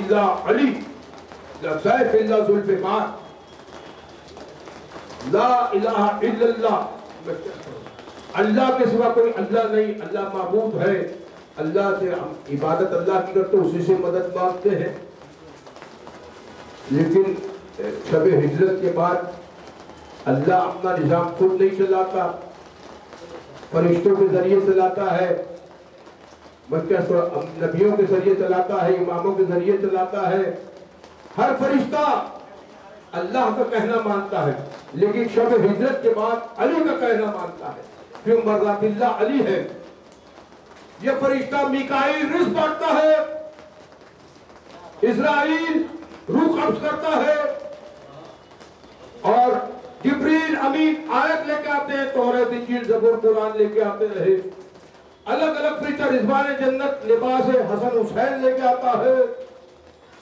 الا علی لسیف الا ذوالفقار لا الہ الا اللہ اللہ کے سوا کوئی اللہ نہیں اللہ معبود ہے اللہ سے ہم عبادت اللہ کی کرتے اسی سے مدد مانگتے ہیں لیکن شب ہجرت کے بعد اللہ اپنا نظام خود نہیں چلاتا فرشتوں کے ذریعے چلاتا ہے نبیوں کے ذریعے چلاتا ہے اماموں کے ذریعے چلاتا ہے ہر فرشتہ اللہ کا کہنا مانتا ہے لیکن شب ہجرت کے بعد علی کا کہنا مانتا ہے کیوں مرضات اللہ علی ہے یہ فرشتہ میکائیل رزق بانٹتا ہے اسرائیل روح قبض کرتا ہے اور جبریل امین آیت لے کے آتے ہیں توریت انجیل زبور قرآن لے کے آتے رہے الگ الگ فرشتہ رضوان جنت لباس حسن حسین لے کے آتا ہے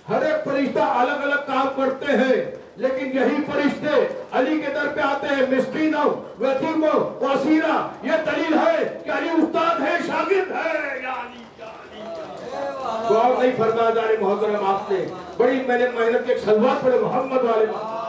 ہر ایک فرشتہ الگ الگ کام کرتے ہیں لیکن یہی فرشتے علی کے در پہ آتے ہیں مسکینوں یتیموں اسیرہ یہ دلیل ہے کہ علی استاد ہے شاگرد ہے یا علی دعا نہیں فرمایا جا رہے محترم آپ نے بڑی میں نے محنت کے ایک سلوات پڑھے محمد والے محترم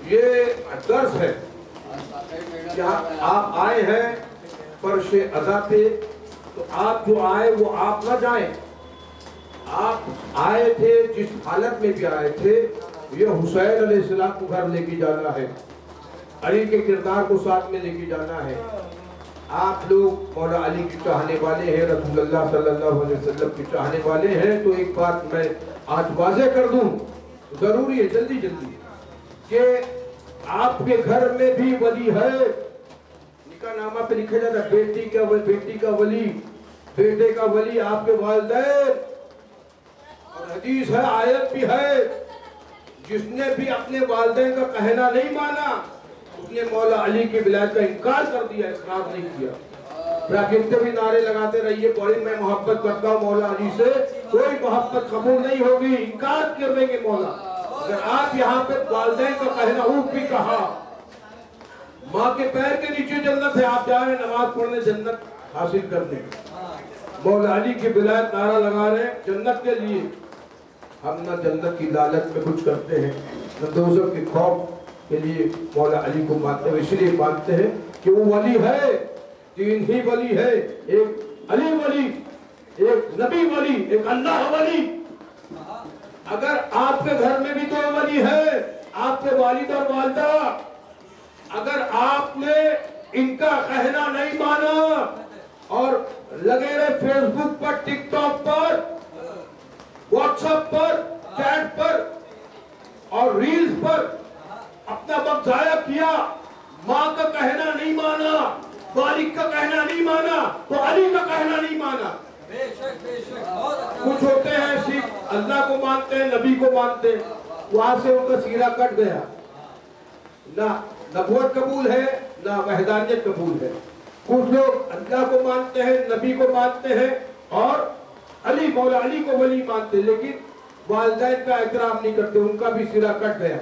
یہ درس ہے کہ آپ آئے ہیں فرش ادا پہ تو آپ جو آئے وہ آپ نہ جائیں آپ آئے تھے جس حالت میں بھی آئے تھے یہ حسین علیہ السلام کو گھر لے کے جانا ہے علی کے کردار کو ساتھ میں لے کے جانا ہے آپ لوگ مولا علی کی چاہنے والے ہیں رسول اللہ صلی اللہ علیہ وسلم کی چاہنے والے ہیں تو ایک بات میں آج واضح کر دوں ضروری ہے جلدی جلدی کہ آپ کے گھر میں بھی ولی ہے نکاح نامہ پہ لکھا جاتا ہے بیٹی کا ولی بیٹے کا ولی آپ کے والدین اور حدیث ہے آیت بھی ہے جس نے بھی اپنے والدین کا کہنا نہیں مانا اس نے مولا علی کی ولایت کا انکار کر دیا اقرار نہیں کیا کتنے بھی نعرے لگاتے رہیے بڑی میں محبت کرتا ہوں مولا علی سے کوئی محبت قبول نہیں ہوگی انکار کر دیں گے مولا اگر آپ یہاں پہ والدین کا کہنا اوپ بھی کہا ماں کے پیر کے نیچے جنت ہے آپ جا رہے ہیں نماز پڑھنے جنت حاصل کرنے مولا علی کی ولایت نعرہ لگا رہے ہیں جنت کے لیے ہم نہ جنت کی لالچ میں کچھ کرتے ہیں نہ دوزخ کے خوف کے لیے مولا علی کو مانتے ہیں اس لیے مانتے ہیں کہ وہ ولی ہے تین ہی ولی ہے ایک علی ولی ایک نبی ولی ایک اللہ ولی اگر آپ کے گھر میں بھی تو ولی ہے آپ کے والد اور والدہ اگر آپ نے ان کا کہنا نہیں مانا اور لگے رہے فیس بک پر ٹک ٹاک پر واٹس ایپ پر چیٹ پر اور ریلز پر اپنا وقت ضائع کیا ماں کا کہنا نہیں مانا والد کا کہنا نہیں مانا تو علی کا کہنا نہیں مانا کچھ ہوتے ہیں سکھ اللہ کو مانتے ہیں نبی کو مانتے ہیں وہاں سے ان کا سیرہ کٹ گیا نہ نبوت قبول ہے نہ وحدانیت قبول ہے کچھ لوگ اللہ کو مانتے ہیں نبی کو مانتے ہیں اور علی مولا علی کو ولی مانتے ہیں لیکن والدین کا احترام نہیں کرتے ان کا بھی سیرہ کٹ گیا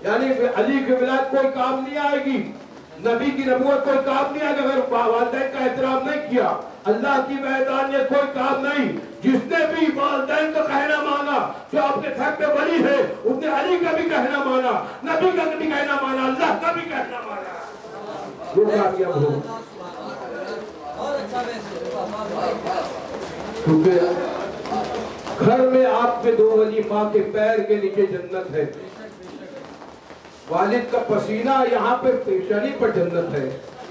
یعنی علی کی ولایت کوئی کام نہیں آئے گی نبی کی نبوت کوئی کام نہیں آئے گا اگر والدین کا احترام نہیں کیا اللہ کی وحدانیت کوئی کام نہیں جس نے بھی والدین کا کہنا مانا جو آپ کے گھر پہ ولی ہے اس نے علی کا بھی کہنا مانا نبی کا بھی کہنا مانا اللہ کا بھی کہنا مانا وہ کامیاب ہو کیونکہ گھر میں آپ کے دو ولی ماں کے پیر کے نیچے جنت ہے والد کا پسینہ یہاں پہ پیشانی پر جنت ہے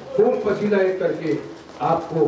خون پسینہ ایک کر کے آپ کو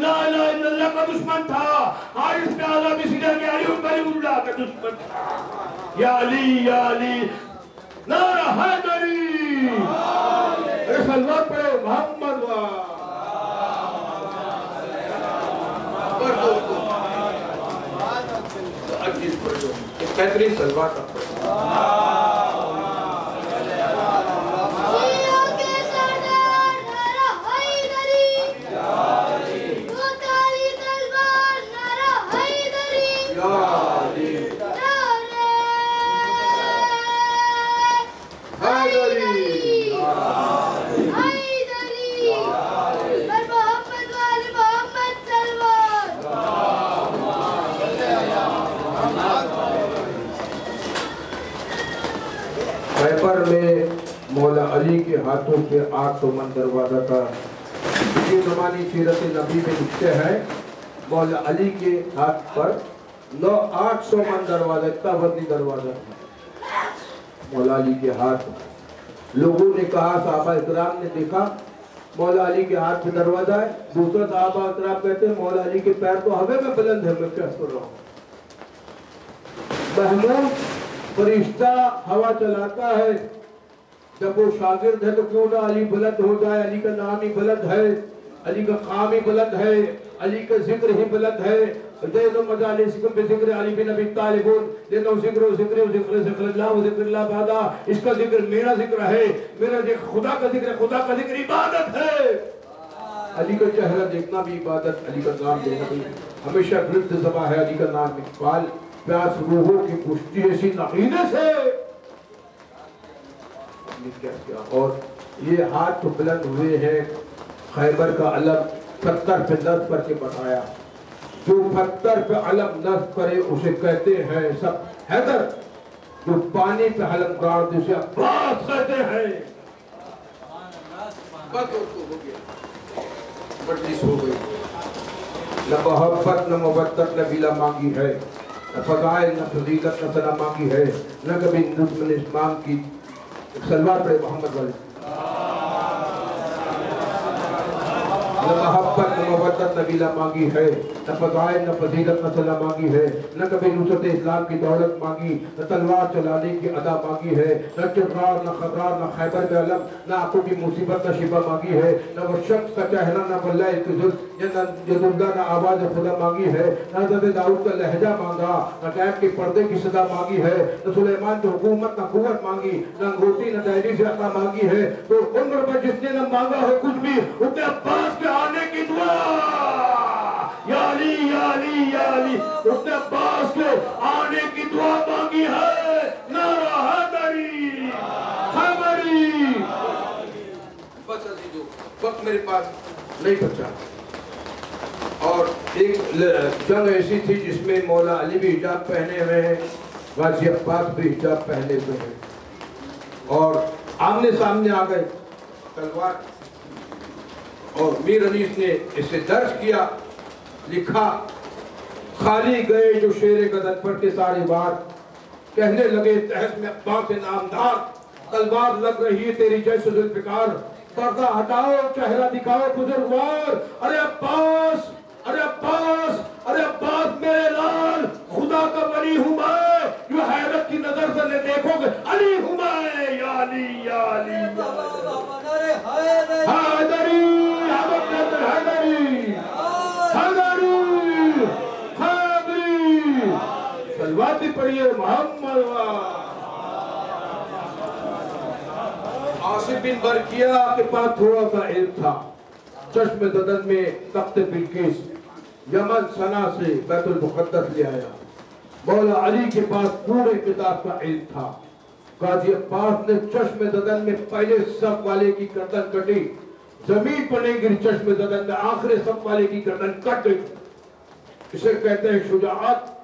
لا الہ الا اللہ کا دشمن تھا، عارف پہ اعلیٰ بسیدہ کہ علی اللہ کا دشمن تھا. یا علی نعرہ حیدری. سلوات پڑھے محمد بہترین سلوات خیبر میں مولا علی کے ہاتھوں پہ 800 من دروازہ تھا. یہ زمانی سیرت نبی میں لکھتے ہیں مولا علی کے ہاتھ پر 800 من دروازہ، اتنا وزنی دروازہ تھا مولا علی کے ہاتھ. لوگوں نے کہا، صحابہ اکرام نے دیکھا مولا علی کے ہاتھ پہ دروازہ ہے. دوسرا صحابہ اکرام کہتے ہیں مولا علی کے پیر تو ہوے میں بلند ہے، میں کیا کر رہا ہوں. محمود فرشتہ ہوا چلاتا ہے، جب وہ شاگرد ہے تو کیوں نہ علی بلند ہو جائے. علی کا نام ہی بلند ہے، علی کا قام ہی بلند ہے، علی کا ذکر ہی بلند ہے. دیدو مجالسکم بذکر علی بن ابی طالب، دیدو ذکر اللہ بعدا. اس کا ذکر میرا ذکر ہے، میرا ذکر خدا کا ذکر ہے. خدا کا ذکر عبادت ہے. علی کا چہرہ دیکھنا بھی عبادت، علی کا نام لینا بھی. ہمیشہ گرد زباں ہے علی کا نام. اقبال پیاس روحوں کی کشتی ایسی نقینے سے. اور یہ ہاتھ تو بلند ہوئے ہیں. خیبر کا علم پتھر پہ نصب کر کے بتایا. جو پتھر پہ علم نصب کرے اسے کہتے ہیں سب حیدر. جو پانی پہ علم گاڑ دے اسے عباس کہتے ہیں. بات ہو گیا، مجلس ہو گئی. نہ محبت نہ مودت نہ گلہ مانگی ہے، نہ فضائل نہ فضیلت نہ ثنا مانگی ہے، نہ کبھی نظم اسلام کی. سلوات پڑھے محمد والے. نہ محبت نہ مودت نہ گلہ مانگی ہے، نہ فضائل نہ فضیلت نہ ثنا مانگی ہے، نہ کبھی نصرت اسلام کی دولت مانگی، نہ تلوار چلانے کی ادا مانگی ہے، نہ چرار نہ خضرار نہ خیبر میں علم، نہ آنکھوں کی مصیبت نہ شفا مانگی ہے، نہ وہ شخص کا چہرہ نہ واللہ کی ذل، جدردہ نہ آواز خدا مانگی ہے، نہ حضرت داؤد کا لہجہ مانگا، نہ غیب کے پردے کی صدا مانگی ہے، نہ سلیمان کی حکومت نہ قوت مانگی، نہ انگوٹی نہ دہلی سے عطا مانگی ہے. تو عمر میں جس نے نہ مانگا ہے کچھ بھی، ابن عباس کے آنے کی دعا. یا علی یا علی یا علی، ابن عباس کے آنے کی دعا مانگی ہے. نعرہ حیدری خیبری. بس عزیزو وقت میرے پاس نہیں بچا. اور ایک جنگ ایسی تھی جس میں مولا علی بھی حجاب پہنے ہوئے ہیں، غازی عباس بھی حجاب پہنے ہوئے ہیں، اور آمنے سامنے آ گئے تلوار. اور میر انیس نے اسے درج کیا، لکھا خالی گئے جو شیر غزل پر کے سارے بار. کہنے لگے تحس میں عباس نامدار، تلوار لگ رہی ہے تیری جیسے ذوالفقار. پردہ ہٹاؤ چہرہ دکھاؤ بزرگوار. ارے عباس ارے عباس ارے عباس میرے لال، خدا کا ولی ہوں میں، جو حیرت کی نظر سے لے دیکھو گے علی ہوں میں. یا علی یا علی حیدری سلوات بھی پڑھیے محمد. عاصم بن برقیہ کے پاس تھوڑا سا علم تھا. چشم زدن میں تخت بلقیس یمن سنا سے بیت المقدس لے آیا. مولا علی کے پاس پورے کتاب کا علم تھا. غازی عباس نے چشم زدن میں پہلے صف والے کی گردن کٹی، زمین پر نہیں گری. چشم زدن میں آخری صف والے کی گردن کٹ گئی. اسے کہتے ہیں شجاعت،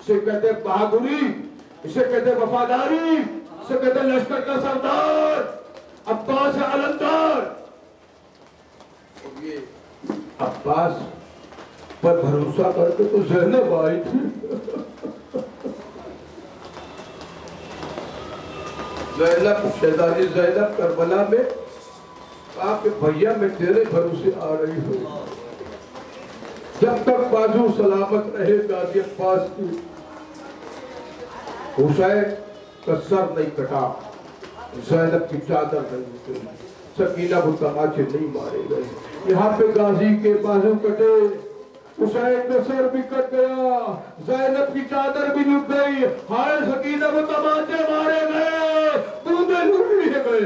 اسے کہتے ہیں بہادری، اسے کہتے ہیں وفاداری، اسے کہتے ہیں لشکر کا سردار عباس علمدار. اور یہ عباس پر بھروسہ کرتے تو زینب آئی تھی. زینب شہزادی زینب کربلا میں کہا کہ بھیا میں تیرے بھروسے آ رہی ہوں. جب تک بازو سلامت رہے غازی عباس کی، حسین کا سر نہیں کٹا، زینب کی چادر نہیں اتری، سکینہ کو تماچے نہیں مارے گئے۔ یہاں پہ غازی کے بازو کٹے، حسین کا سر بھی کٹ گیا، زینب کی چادر بھی لٹ گئی، ہائے سکینہ کو تماچے مارے گئے، بوندے لٹ لیے گئے۔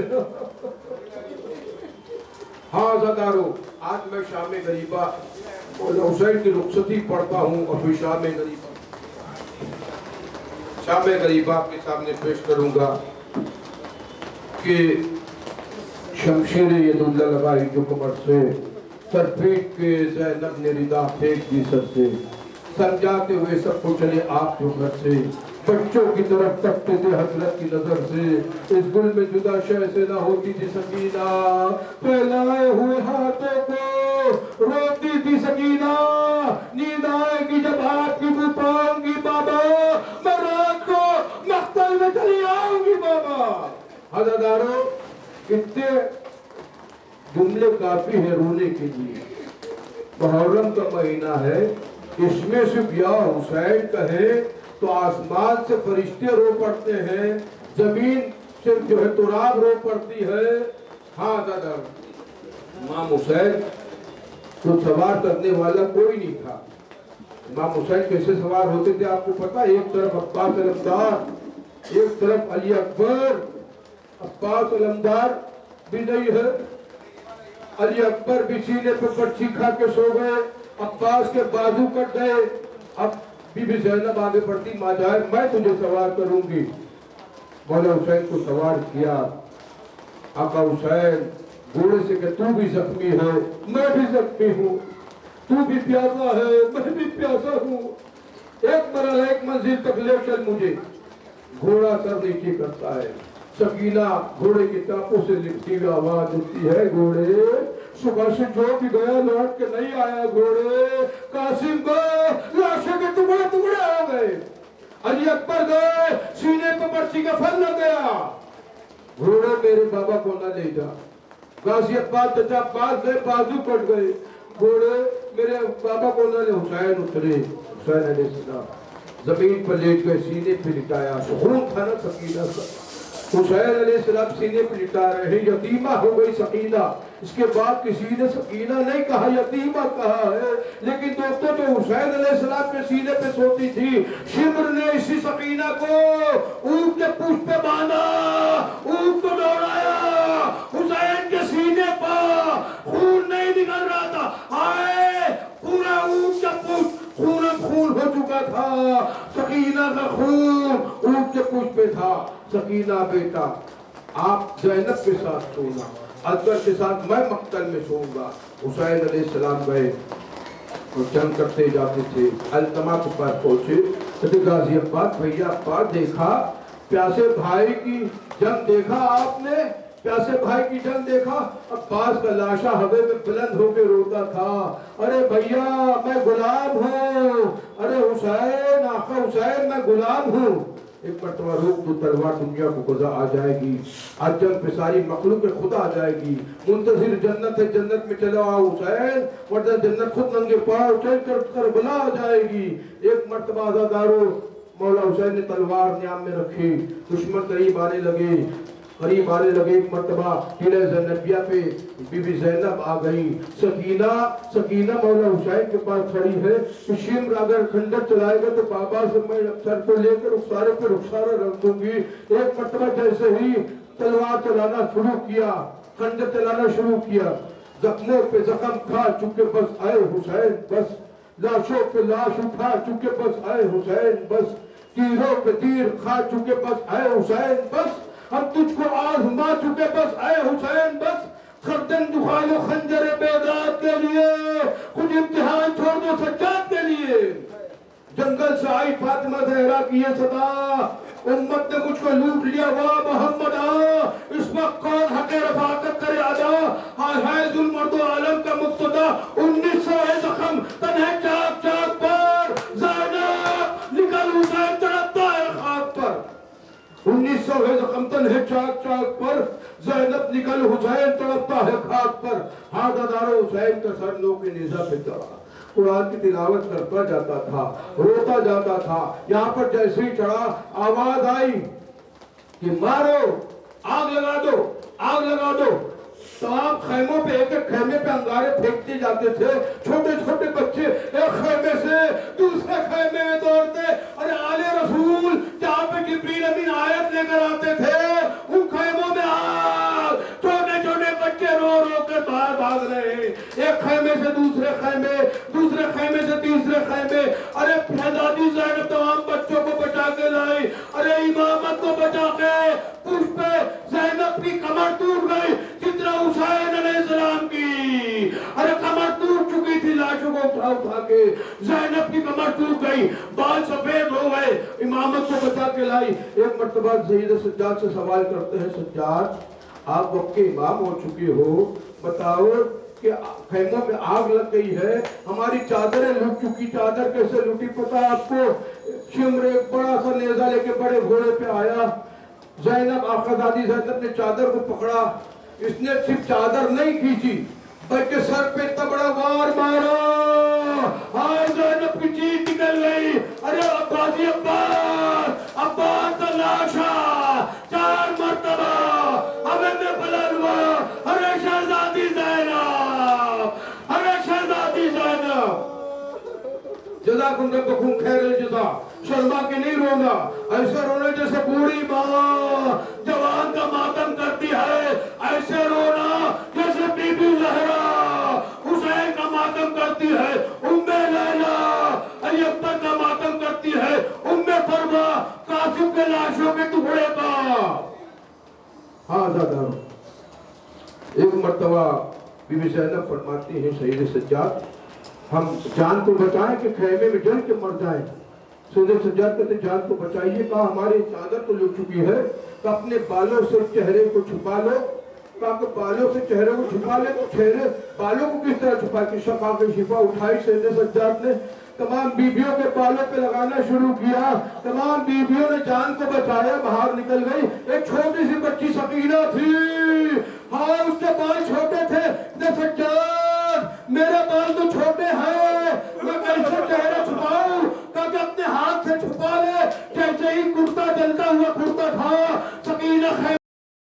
ہاں زدارو، آج میں شام غریبہ مولا حسین کی رخصتی پڑھتا ہوں، اور پھر شام غریبہ آپ کے سامنے پیش کروں گا کہ شمشیر ید اللہ لگائی جو کمر سے، سر پیٹ کے زینب نے ردا پھینک دی سر سے، سمجھاتے ہوئے سب کو چلے آپ جو گھر سے، بچوں کی طرف تکتے تھے حسرت کی نظر سے، اس گل میں جدا شے سے نہ ہوتی تھی سکینہ، پھیلائے ہوئے ہاتھوں کو روتی تھی سکینہ، نیند آئے گی جب ہاتھ کی بو پاؤں گی بابا، میں رات کو مقتل میں چلی آؤں گی بابا۔ عزادارو، اتنے جملے کافی ہے رونے کے لیے۔ محرم کا مہینہ ہے، اس میں صرف یا حسین کہے تو آسمان سے فرشتے رو پڑتے ہیں، زمین سے جو ہے تراب رو پڑتی ہے۔ ہاں دادا، امام حسین کو سوار کرنے والا کوئی نہیں تھا۔ امام حسین کیسے سوار ہوتے تھے آپ کو پتا؟ ایک طرف عباس علمدار، ایک طرف علی اکبر۔ عباس علمدار بھی نہیں ہے، علی اکبر بھی سینے پہ پرچھی کھا کے سو گئے، عباس کے بازو کٹ گئے۔ اب بی بی زینب آگے بڑھتی، ماں جائے میں تجھے سوار کروں گی۔ مولا حسین کو سوار کیا۔ آقا حسین گھوڑے سے کہ تو بھی زخمی ہے، میں بھی زخمی ہوں، تو بھی پیاسا ہے، میں بھی پیاسا ہوں، ایک مرحلہ ایک منزل تک لے چل مجھے۔ گھوڑا سر نیچے کرتا ہے، سکینہ گھوڑے کی ٹاپوں سے لکھتی ہوئی آواز اٹھتی ہے، گھوڑے صبح سے جو بھی گیا لوٹ کے نہیں آیا، گھوڑے قاسم گئے لاشوں کے ٹکڑے ٹکڑے ہو گئے، علی اکبر گئے سینے پہ پرچی کا پھل لگ گیا، گھوڑے میرے بابا کو نہ لے جا۔ غازی عباس چچا عباس گئے، بازو کٹ گئے، گھوڑے میرے بابا کو نہ لے۔ حسین اترے، حسین علیہ السلام زمین پر لیٹ گئے، سینے پہ لٹایا، سکون تھا نا سکینہ کا۔ حسین علیہ السلام سینے پہ لٹا رہے ہیں، یتیمہ ہو گئی سکینہ۔ اس کے بعد کسی نے سکینہ نہیں کہا، یتیمہ کہا ہے، لیکن دوستوں جو حسین علیہ السلام کے سینے پہ سوتی تھی، شمر نے اسی سکینہ کو اونٹ کے پوچھ پہ باندھا، اونٹ کو دوڑایا، حسین کے سینے پر خون نہیں نکل رہا تھا، آئے پورا اونٹ کا پوچھ خون ہو چکا تھا، سکینہ کا خون اونٹ کے پوچھ پہ تھا۔ سکینہ بیٹا آپ زینب کے ساتھ سونا، اکبر کے ساتھ میں مقتل میں سوؤں گا۔ حسین علیہ السلام گئے اور جنگ کرتے جاتے تھے، التما کے پاس پہنچے، کہتے غازی عباس بھیا عباس دیکھا پیاسے بھائی کی جنگ دیکھا آپ نے، پیاسے بھائی کی جنگ دیکھا؟ عباس کا لاشا ہوے میں بلند ہو کے روتا تھا، ارے بھیا میں غلام ہوں، ارے حسین آقا حسین میں غلام ہوں۔ ایک مرتبہ روک دو تلوار، دنیا کو قضا آ جائے گی، آج جنگ پہ ساری مخلوق خدا آ جائے گی، منتظر جنت ہے، جنت میں چلو آؤ حسین، ورنہ جنت خود ننگے پاؤں چل کر کربلا آ جائے گی۔ ایک مرتبہ عزادارو مولا حسین نے تلوار نیام میں رکھی، دشمن قریب آنے لگے، ایک مرتبہ قلعہ زینبیہ پہ بی بی زینب آ گئی، سکینہ مولا حسین کے پاس کھڑی ہے، شمر اگر کھنڈر چلائے گا تو بابا سے میں سر کو لے کر رخسارے پہ رخسارہ رکھ دوں گی۔ ایک مرتبہ جیسے ہی تلوار چلانا شروع کیا، کھنڈر چلانا شروع کیا، زخموں پہ زخم کھا چکے بس آئے حسین بس، لاشوں پہ لاش اٹھا چکے بس آئے حسین بس، تیروں پہ تیر کھا چکے بس آئے حسین بس، ہم تجھ کو آزما چکے بس اے حسین بس، خردن دکھا لو خنجر بیداد کے لیے، کچھ امتحان چھوڑ دو سجاد کے لیے۔ جنگل سے آئی فاطمہ زہرا کی یہ صدا، امت نے مجھ کو لوٹ لیا وا محمد آ، اس وقت کون حق رفاقت کرے ادا، ہے ظلم مرد و عالم کا مقتدا، 1900 ہے زخم تنہ چاک چاک پر، زینب نکل حسین تڑپتا ہے خاک پر، 1900 ہے زخم تنہ چاک چاک پر، زینب نکل حسین تڑپتا ہے خاک پر۔ ہاں دادارو حسین کا سر نو کے نیزہ پہ چڑھا، قرآن کی تلاوت کرتا جاتا تھا، روتا جاتا تھا. یہاں پر جیسے ہی چڑھا آواز آئی کہ مارو، آگ لگا دو، آگ لگا دو. تمام خیموں پہ، ایک ایک خیمے پہ انگارے پھینکتے جاتے تھے. چھوٹے چھوٹے بچے ایک خیمے سے دوسرے خیمے میں دوڑتے. اور آل رسول جہاں پہ جبریل امین آیت لے کر آتے تھے ان خیموں میں آگ. چھوٹے چھوٹے بچے رو رو کر باہر بھاگ رہے ہیں، ایک خیمے سے دوسرے خیمے، دوسرے خیمے سے تیسرے خیمے. ارے شہزادی زینب تمام بچوں کو بچا کے لائی. ارے امامت کو بچا کے پشت پہ زینب کی کمر ٹوٹ گئی جتنا حسین علیہ السلام کی. ارے کمر ٹوٹ چکی تھی، لاشوں کو اٹھا اٹھا کے زینب کی کمر ٹوٹ گئی، بال سفید ہو گئے. امامت کو بچا کے لائی. ایک مرتبہ سید سجاد سے سوال کرتے ہیں، سجاد آپ وقت کے امام ہو چکے ہو، بتاؤ کہ خیموں میں آگ لگ گئی ہے، ہماری چادریں لٹ چکی. چادر کیسے لٹی پتا ہے آپ کو؟ شمر ایک بڑا سا نیزہ لے کے بڑے گھوڑے پہ آیا. زینب آقازادی زینب نے چادر کو پکڑا. اس نے صرف چادر نہیں کھینچی بلکہ سر پہ تبڑا وار مارا. ہائے زینب کی چیخ نکل گئی. ارے عباسی عباس، عباس کا لاشا 4 مرتبہ ہمیں میں بلند ہوا. ارے شہزادی زینب، ارے شہزادی زینب. جزاکم ربکم خیر الجزا. شرما کے نہیں رونا، ایسے رونا جیسے بوڑھی ماں جوان کا ماتم کرتی ہے. ایسے رونا جیسے بی بی زہرا حسین کا ماتم کرتی ہے، ام لیلا علی اکبر کا ماتم کرتی ہے، ام فروا قاسم کے لاشوں کے ٹکڑے کا. ہاں دادا. ایک مرتبہ بی بی زینب فرماتی ہیں، سید سجاد ہم جان کو بچائیں کہ خیمے میں جل کے مر جائیں. سید سجاد کہتے جان کو بچائیے. کہا ہماری چادر تو لٹ چکی ہے، کہ اپنے بالوں سے چہرے کو چھپا لو. کہا کہ بالوں سے چہرے کو چھپا لے. تو چہرے بالوں کو کس طرح چھپا کہ شفا کی شفا اٹھائی سید سجاد نے، تمام بیبیوں کے بالوں پہ لگانا شروع کیا. تمام بیبیوں نے جان کو بچایا، باہر نکل گئی. ایک چھوٹی سی بچی سکینہ تھی